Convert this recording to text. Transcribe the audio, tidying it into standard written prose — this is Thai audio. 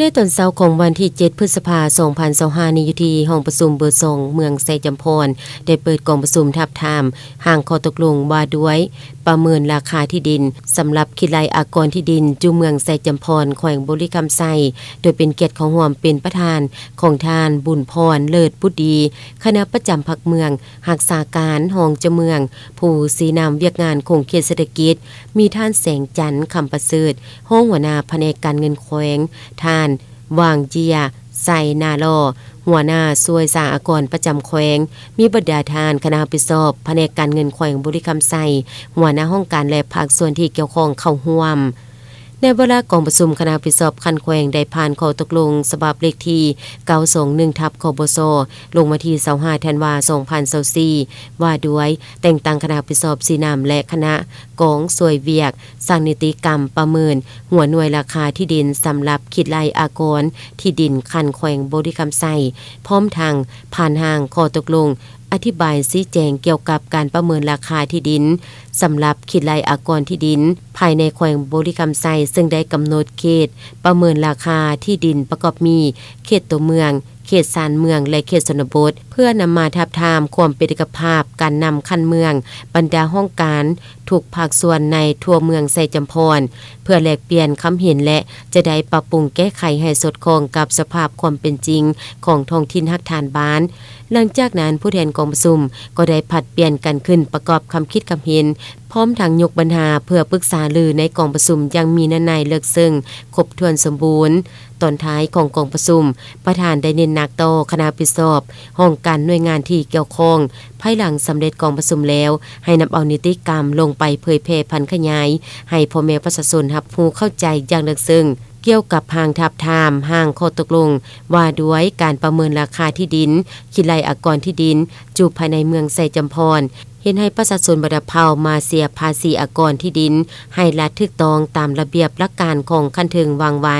ในตอนเช้าของวันที่7พฤษภาคม2025นี้อยู่ที่ห้องประชุมเบอร์2เมืองไซจำพรได้เปิดกองประชุมทับทามห่างข้อตกลงว่าด้วยประเมินราคาที่ดินสำหรับคิดไลอากรที่ดินจูเมืองไซจำพรแขวงบุรีคำไซโดยเป็นเกียรติของร่วมเป็นประธานของทานบุญพรเลิศบุดีคณะประจำพรรคเมืองรักษาการห้องเจ้าเมืองผู้สีนำเวียกงานคงเขตเศรษฐกิจมีท่านแสงจันทร์คำประเสริฐห้องหัวหน้าแผนกการเงินแขวงท่านวางเจียใส่นาลอหัวหน้าซวยสาอากรประจำแขวงมีบรรดาทานคณะปิสอบแผนกการเงินแขวงบุรีคำไซหัวหน้าห้องการและภาคส่วนที่เกี่ยวข้องเข้าร่วมในเวลากองประชุมคณะปิสอบคันแขวงได้ผ่านข้อตกลงฉบับเลขที่921ทับคบสลงมาที่25ธันวาคม2024ว่าด้วยแต่งตั้งคณะปิสอบสีนำและคณะกองสวยเวียกสร้างนิติกรรมประเมินหัวหน่วยราคาที่ดินสำหรับคิดไลอากรที่ดินคันแขวงบุรีคำไซพร้อมทางผ่านทางข้อตกลงอธิบายชี้แจงเกี่ยวกับการประเมินราคาที่ดินสำหรับคิดไลอากรที่ดินภายในแขวงบุรีคำไซซึ่งได้กำหนดเขตประเมินราคาที่ดินประกอบมีเขตตัวเมืองเขตชานเมืองและเขตชนบทเพื่อนำมาทับทามความเป็นเอกภาพการนำคันเมืองบรรดาห้องการถูกภาคส่วนในทั่วเมืองไซจำพรเพื่อแลกเปลี่ยนคำเห็นและจะได้ปรับปรุงแก้ไขให้สอดคล้องกับสภาพความเป็นจริงของท้องถิ่นฮักฐานบ้านหลังจากนั้นผู้แทนกองประชุมก็ได้ผลัดเปลี่ยนกันขึ้นประกอบคำคิดคำเห็นพร้อมทางยกปัญหาเพื่อปรึกษาลือในกองประชุมยังมีนัยเลิกซึ่งครบถ้วนสมบูรณ์ตอนท้ายของกองประชุมประธานได้เน้นหนักต่อคณะปิสอบห้องการหน่วยงานที่เกี่ยวข้องภายหลังสำเร็จกองประชุมแล้วให้นำเอานิติกรรมลงไปเผยแพร่พันขยายให้พ่อแม่ประชาชนรับรู้เข้าใจอย่างลึกซึ้งเกี่ยวกับห่างทับทามห่างข้อตกลงว่าด้วยการประเมินราคาที่ดินคิดไลอากรที่ดินจูภายในเมืองไซจำพรเห็นให้ประชาชนบรรเภามาเสียภาษีอากรที่ดินให้รัฐถูกต้องตามระเบียบหลักการของคันถึงวางไว้